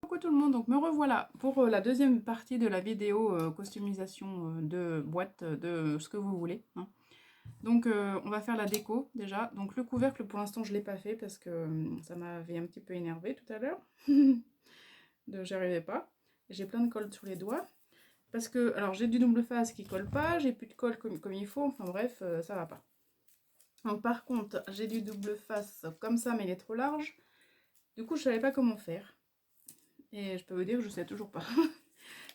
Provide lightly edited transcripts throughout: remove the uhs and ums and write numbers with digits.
Coucou tout le monde, donc me revoilà pour la deuxième partie de la vidéo customisation de boîte, de ce que vous voulez, hein. Donc on va faire la déco déjà. Donc le couvercle pour l'instant je ne l'ai pas fait parce que ça m'avait un petit peu énervé tout à l'heure. J'y arrivais pas. J'ai plein de colle sur les doigts. Parce que, alors j'ai du double face qui colle pas, j'ai plus de colle comme il faut, enfin bref, ça va pas. Donc par contre, j'ai du double face comme ça mais il est trop large. Du coup je savais pas comment faire. Et je peux vous dire que je sais toujours pas.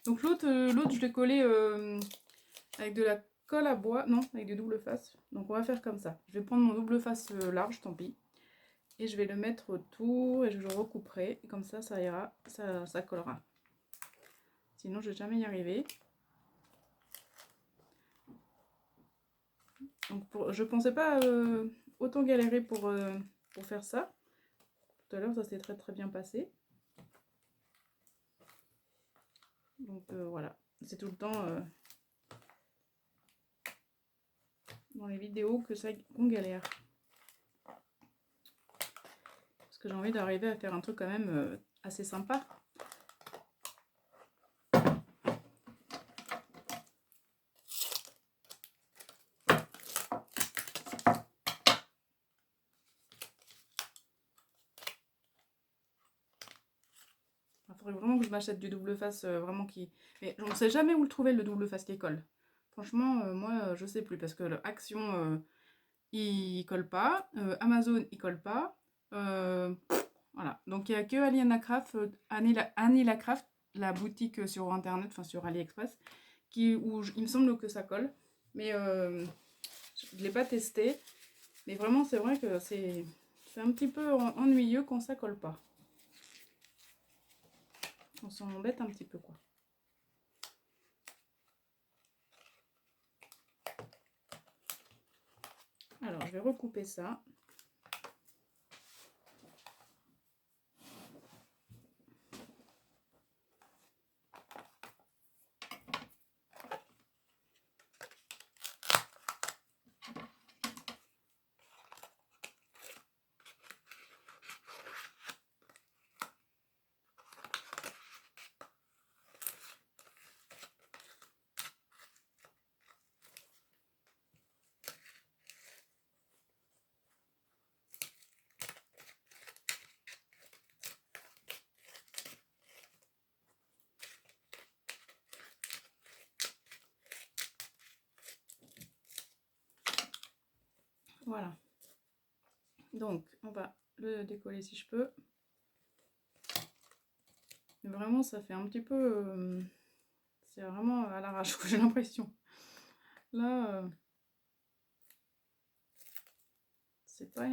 Donc l'autre, je l'ai collé avec de la colle à bois, non, avec du double face. Donc on va faire comme ça. Je vais prendre mon double face large, tant pis. Et je vais le mettre autour et je le recouperai. Et comme ça, ça ira, ça collera. Sinon, je vais jamais y arriver. Donc je pensais pas autant galérer pour faire ça. Tout à l'heure, ça s'est très très bien passé. Donc voilà, c'est tout le temps dans les vidéos qu'on galère. Parce que j'ai envie d'arriver à faire un truc quand même assez sympa. Il faudrait vraiment que je m'achète du double face vraiment qui... Mais on ne sait jamais où le trouver le double face qui colle. Franchement, moi je sais plus parce que le Action il colle pas, Amazon il colle pas. Voilà, donc il n'y a que Anila Craft, la boutique sur internet, enfin sur AliExpress, où il me semble que ça colle. Mais je ne l'ai pas testé. Mais vraiment, c'est vrai que c'est un petit peu ennuyeux quand ça colle pas. On s'en embête un petit peu, quoi. Alors, je vais recouper ça. Voilà. Donc, on va le décoller si je peux. Mais vraiment, ça fait un petit peu... c'est vraiment à l'arrache, j'ai l'impression. Là, c'est pas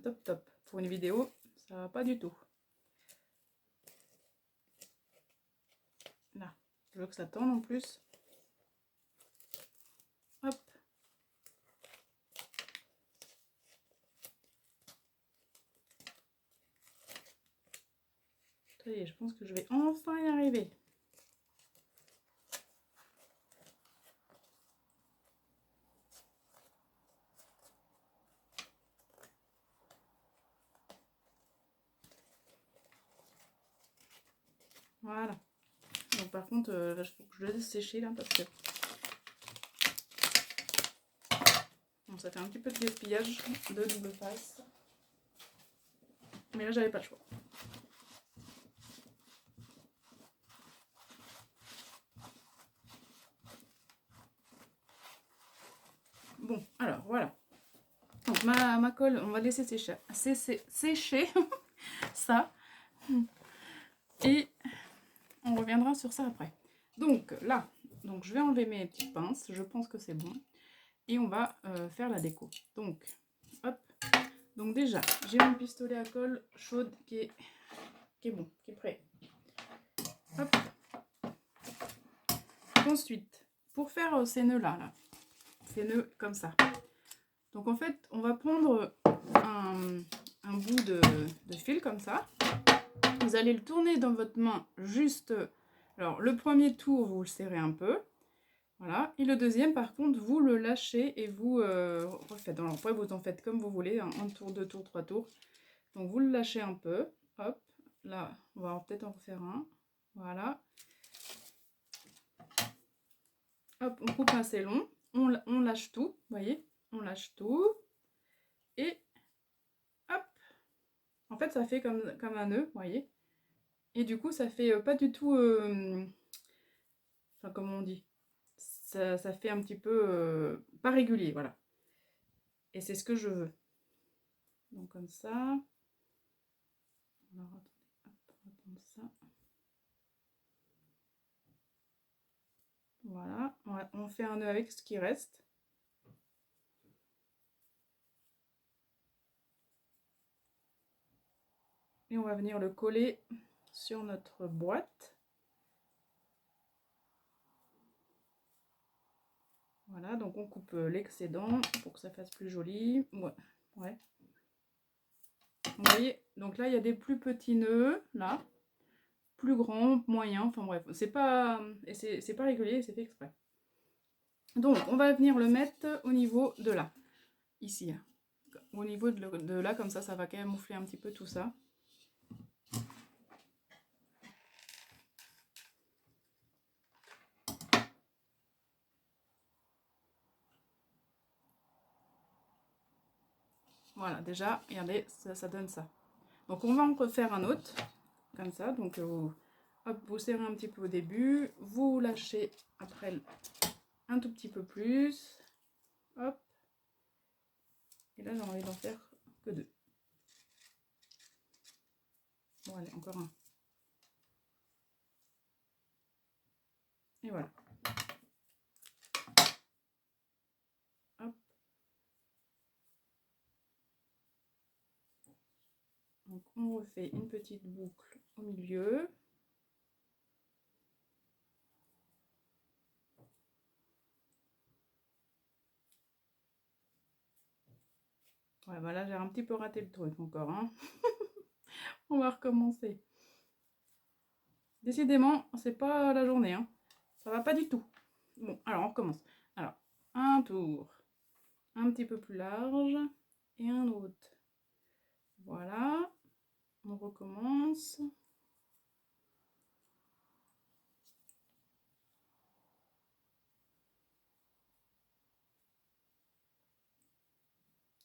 top top. Pour une vidéo, ça va pas du tout. Là, je veux que ça tourne en plus. Hop. Ça y est, je pense que je vais enfin y arriver. Voilà. Donc par contre, il faut que je le laisse sécher là parce que... Bon, ça fait un petit peu de gaspillage de double face. Mais là, j'avais pas le choix. Bon, alors voilà. Donc ma colle, on va laisser sécher ça. Et on reviendra sur ça après. Donc là, donc je vais enlever mes petites pinces. Je pense que c'est bon. Et on va faire la déco. Donc, hop. Donc déjà, j'ai mon pistolet à colle chaude qui est bon, qui est prêt. Hop. Ensuite, pour faire ces nœuds-là, ces nœuds comme ça. Donc en fait, on va prendre un bout de fil comme ça. Vous allez le tourner dans votre main juste... Alors, le premier tour, vous le serrez un peu. Voilà. Et le deuxième, par contre, vous le lâchez et vous refaites. Alors, après, vous en faites comme vous voulez. Un tour, deux tours, trois tours. Donc, vous le lâchez un peu. Hop. là, on va peut-être en refaire un. Voilà. Hop, on coupe assez long. On lâche tout, vous voyez, on lâche tout. Et hop. En fait, ça fait comme un nœud, vous voyez. Et du coup, ça fait pas du tout... enfin, comment on dit, ça fait un petit peu pas régulier, voilà. Et c'est ce que je veux. Donc comme ça. Alors attendez, hop, on va prendre ça. Voilà, on fait un nœud avec ce qui reste. Et on va venir le coller sur notre boîte. Voilà, donc on coupe l'excédent pour que ça fasse plus joli. Ouais, ouais. Vous voyez, donc là il y a des plus petits nœuds, là, plus grands, moyens, enfin bref, c'est pas régulier, c'est fait exprès. Donc on va venir le mettre au niveau de là, ici, au niveau de là, comme ça va camoufler un petit peu tout ça. Voilà, déjà, regardez, ça donne ça. Donc on va en refaire un autre, comme ça. Donc hop, vous serrez un petit peu au début, vous lâchez après un tout petit peu plus. Hop. Et là, j'ai envie d'en faire que 2. Bon, allez, encore un. Et voilà. Hop. Donc on refait une petite boucle au milieu. Ouais, bah là j'ai un petit peu raté le truc encore, hein. On va recommencer. Décidément, c'est pas la journée, hein. Ça va pas du tout. Bon, alors on recommence. Alors, un tour, un petit peu plus large, et un autre. Voilà, on recommence.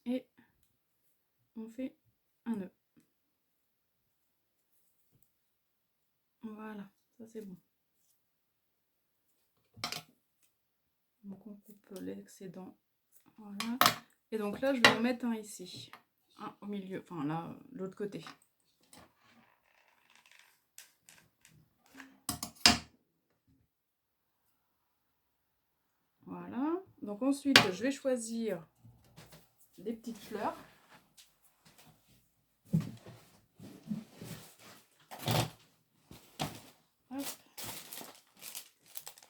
Et on fait un nœud. Voilà, ça c'est bon. Donc on coupe l'excédent. Voilà. Et donc là, je vais en mettre un ici. Un au milieu, enfin là, de l'autre côté. Voilà. Donc ensuite, je vais choisir des petites fleurs. Hop.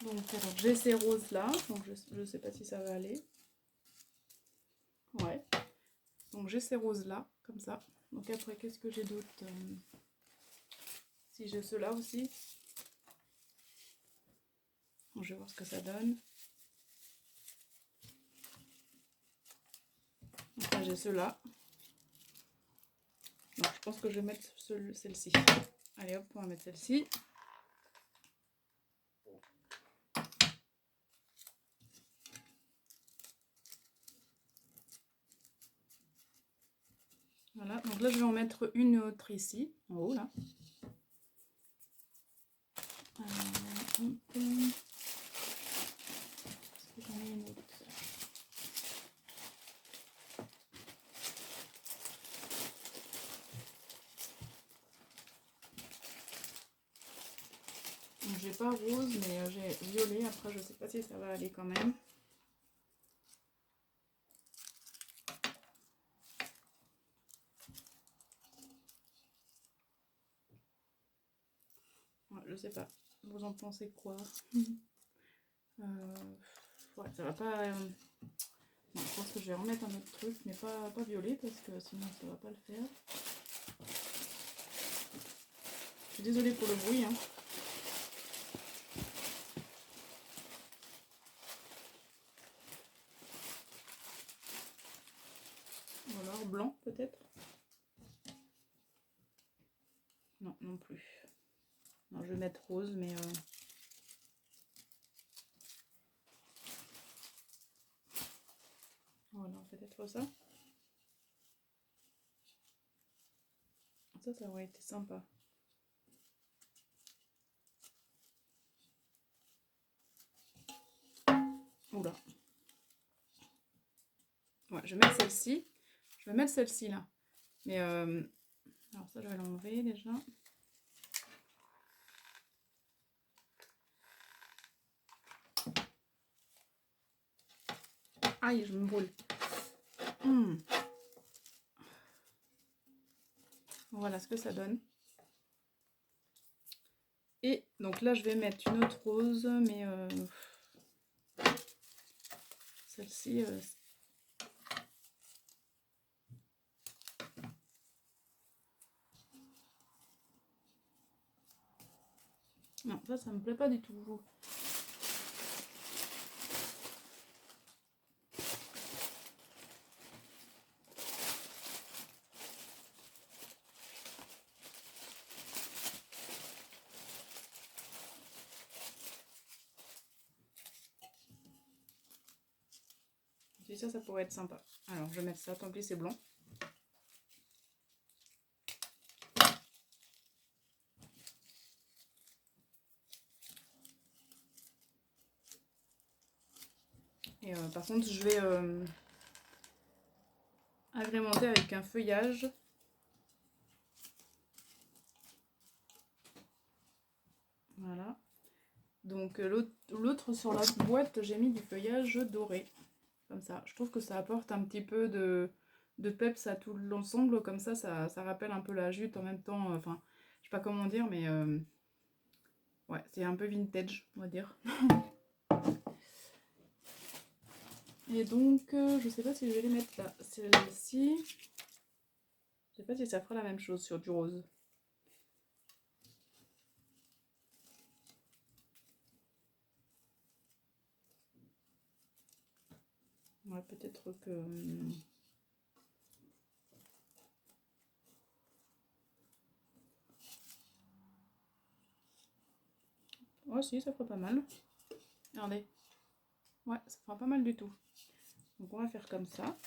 Donc alors j'ai ces roses là, donc je sais pas si ça va aller. Ouais. Donc j'ai ces roses là, comme ça. Donc après, qu'est-ce que j'ai d'autre? Si j'ai ceux-là aussi. Donc, je vais voir ce que ça donne. Donc là j'ai ceux-là. Donc je pense que je vais mettre celle-ci. Allez hop, on va mettre celle-ci. Voilà, donc là je vais en mettre une autre ici, en haut là. Est-ce que j'en ai une autre? Donc j'ai pas rose, mais j'ai violet. Après, je sais pas si ça va aller quand même. Ouais, je sais pas. Vous en pensez quoi? Ouais, ça va pas. Non, je pense que je vais remettre un autre truc, mais pas violet parce que sinon ça va pas le faire. Je suis désolée pour le bruit, hein. Ou alors blanc peut-être. Non, plus. Alors, je vais mettre rose, mais... Voilà, peut-être ça. Ça aurait été sympa. Oula. Ouais, je vais mettre celle-ci. Je vais mettre celle-ci là. Mais alors ça, je vais l'enlever déjà. Aïe, je me brûle. Voilà ce que ça donne. Et donc là, je vais mettre une autre rose, mais celle-ci... non, ça me plaît pas du tout. Et ça pourrait être sympa. Alors, je vais mettre ça, tant pis, c'est blanc. Et par contre, je vais agrémenter avec un feuillage. Voilà. Donc l'autre sur la boîte, j'ai mis du feuillage doré. Comme ça. Je trouve que ça apporte un petit peu de peps à tout l'ensemble. Comme ça rappelle un peu la jute en même temps. Enfin, je sais pas comment dire, mais ouais, c'est un peu vintage, on va dire. Et donc, je sais pas si je vais les mettre là. Celle-ci, je sais pas si ça fera la même chose sur du rose. Ouais, peut-être que... ouais, si, ça fera pas mal. Regardez. Ouais, ça fera pas mal du tout. Donc on va faire comme ça.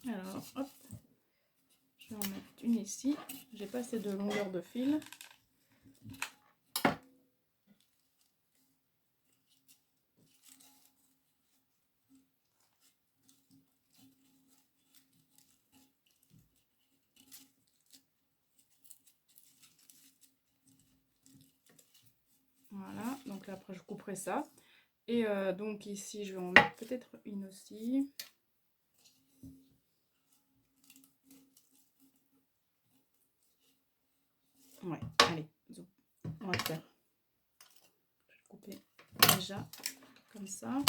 Alors, hop. Je vais en mettre une ici. J'ai pas assez de longueur de fil. Voilà, donc là après je couperai ça. Et donc ici je vais en mettre peut-être une aussi. Ouais, allez, on va faire. Je vais couper déjà comme ça.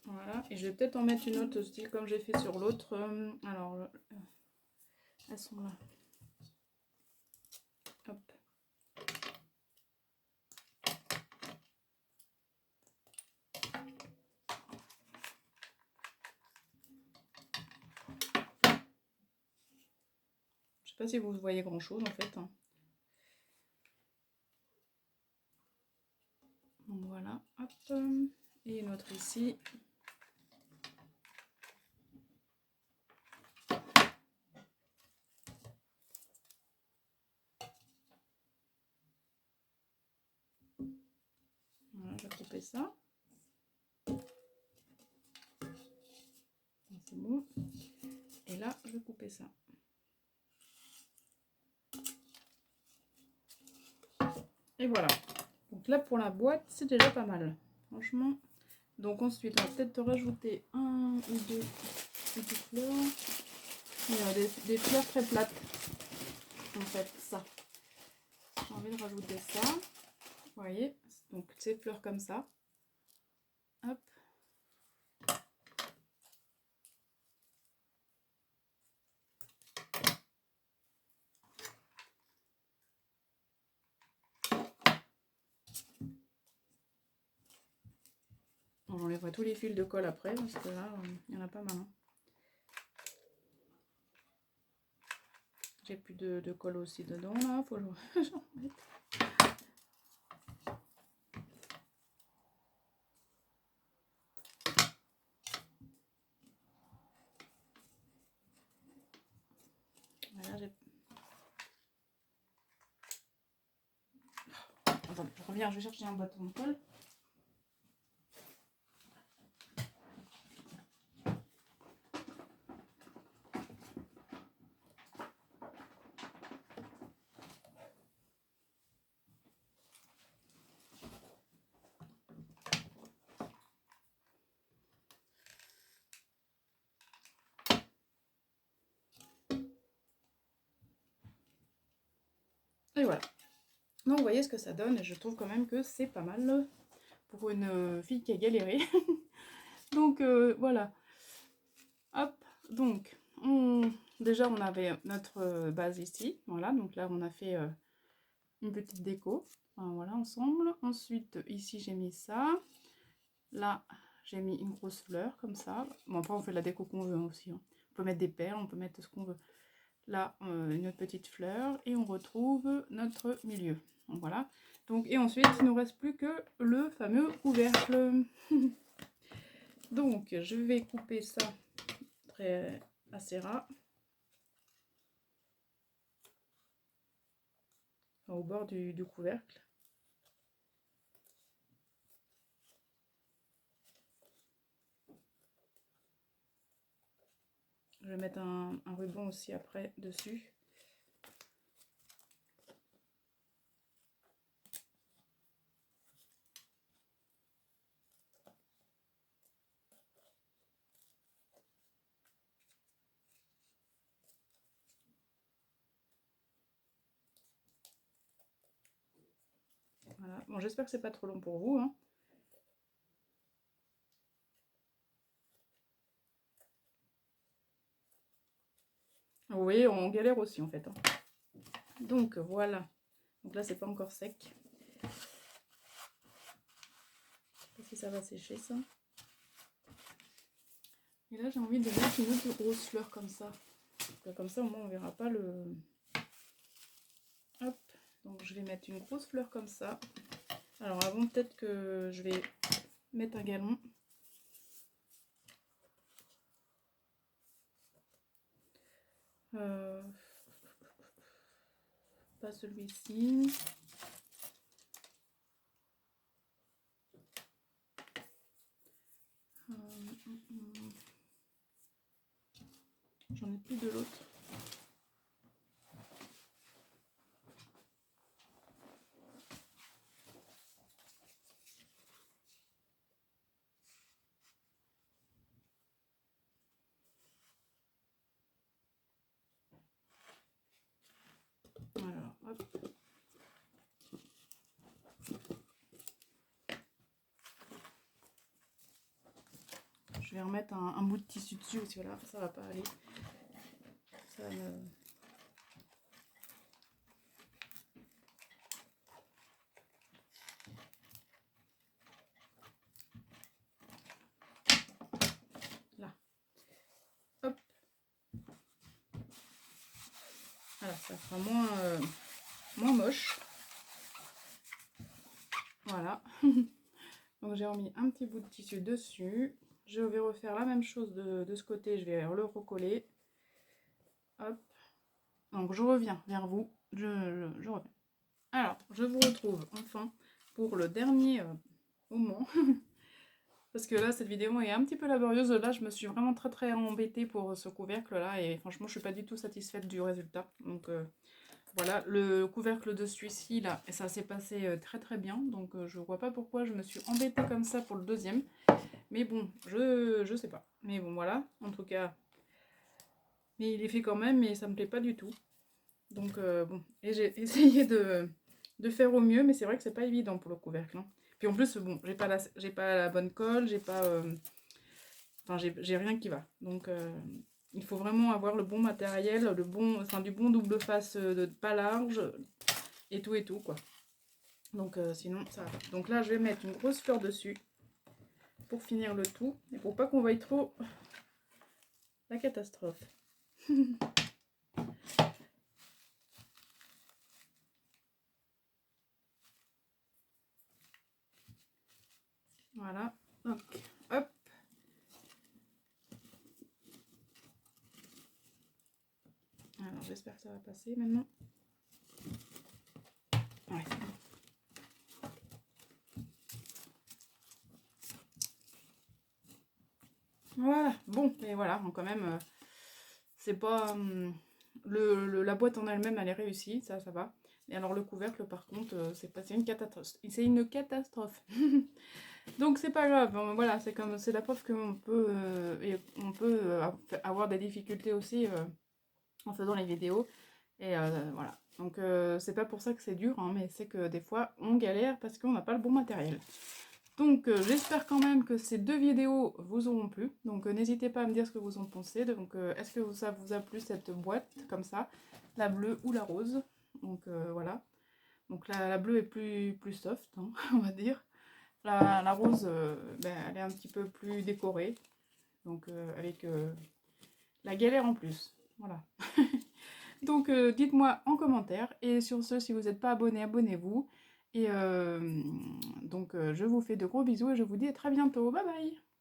Voilà, et je vais peut-être en mettre une autre style comme j'ai fait sur l'autre. Alors, elles sont là. Hop. Je sais pas si vous voyez grand chose en fait. Donc voilà, hop. Et une autre ici. Voilà, je vais couper ça. C'est bon. Et là, je vais couper ça. Et voilà. Donc là, pour la boîte, c'est déjà pas mal. Franchement. Donc ensuite, on va peut-être rajouter un ou deux petites fleurs. Des fleurs très plates. En fait, ça. J'ai envie de rajouter ça. Vous voyez, donc ces fleurs comme ça. Hop. j'enlèverai tous les fils de colle après, parce que là, il y en a pas mal. Hein. J'ai plus de colle aussi dedans, là, faut que j'en mette. Voilà, j'ai... Attends, je reviens, je vais chercher un bâton de colle. Et voilà. Donc vous voyez ce que ça donne, et je trouve quand même que c'est pas mal pour une fille qui a galéré. Donc voilà. Hop, donc déjà on avait notre base ici. Voilà, donc là on a fait une petite déco. Enfin, voilà, ensemble. Ensuite, ici j'ai mis ça. Là, j'ai mis une grosse fleur comme ça. Bon, après on fait la déco qu'on veut aussi. Hein. On peut mettre des perles, on peut mettre ce qu'on veut. Là, une autre petite fleur. Et on retrouve notre milieu. Donc voilà. Donc, et ensuite, il ne nous reste plus que le fameux couvercle. Donc, je vais couper ça assez ras. Enfin, au bord du couvercle. Je vais mettre un ruban aussi après dessus. Voilà. Bon, j'espère que c'est pas trop long pour vous. Hein. Vous voyez, on galère aussi en fait. Hein. Donc voilà. Donc là, c'est pas encore sec. Je sais pas si ça va sécher ça. Et là, j'ai envie de mettre une autre grosse fleur comme ça. Comme ça, au moins, on verra pas le... Hop. Donc, je vais mettre une grosse fleur comme ça. Alors, avant, peut-être que je vais mettre un galon. Pas celui-ci. J'en ai plus de l'autre. Alors, hop. Je vais remettre un bout de tissu dessus parce que là, ça va pas aller. Ça me... Là. Hop. Voilà, ça sera moins moche. Voilà. Donc j'ai remis un petit bout de tissu dessus. Je vais refaire la même chose de ce côté. Je vais le recoller. Hop. Donc je reviens vers vous. Je reviens. Alors, je vous retrouve enfin pour le dernier moment. Parce que là, cette vidéo est un petit peu laborieuse. Là, je me suis vraiment très embêtée pour ce couvercle-là. Et franchement, je suis pas du tout satisfaite du résultat. Donc voilà, le couvercle de celui-ci, là, ça s'est passé très bien. Donc je vois pas pourquoi je me suis embêtée comme ça pour le deuxième. Mais bon, je sais pas. Mais bon, voilà, en tout cas. Mais il est fait quand même, mais ça me plaît pas du tout. Donc bon, et j'ai essayé de faire au mieux, mais c'est vrai que c'est pas évident pour le couvercle. Hein. Puis en plus, bon, j'ai pas la bonne colle, j'ai pas... Enfin, j'ai rien qui va. Donc il faut vraiment avoir le bon matériel, du bon double face pas large, et tout, quoi. Donc sinon, ça va. Donc là, je vais mettre une grosse fleur dessus pour finir le tout et pour pas qu'on voie trop la catastrophe. Voilà, donc hop. Alors j'espère que ça va passer maintenant. Ouais. Voilà, bon, et voilà, bon, quand même, c'est pas... la boîte en elle-même, elle est réussie, ça va. Et alors le couvercle, par contre, c'est une catastrophe. C'est une catastrophe. Donc c'est pas grave, bon, voilà, c'est la preuve qu'on peut, avoir des difficultés aussi en faisant les vidéos. Et voilà. Donc c'est pas pour ça que c'est dur, hein, mais c'est que des fois on galère parce qu'on n'a pas le bon matériel. Donc j'espère quand même que ces deux vidéos vous auront plu. Donc n'hésitez pas à me dire ce que vous en pensez. Donc est-ce que ça vous a plu cette boîte comme ça, la bleue ou la rose. Donc voilà. Donc la bleue est plus soft, hein, on va dire. La rose, ben, elle est un petit peu plus décorée. Donc avec la galère en plus. Voilà. Donc dites-moi en commentaire. Et sur ce, si vous n'êtes pas abonné, abonnez-vous. Et donc je vous fais de gros bisous et je vous dis à très bientôt. Bye bye!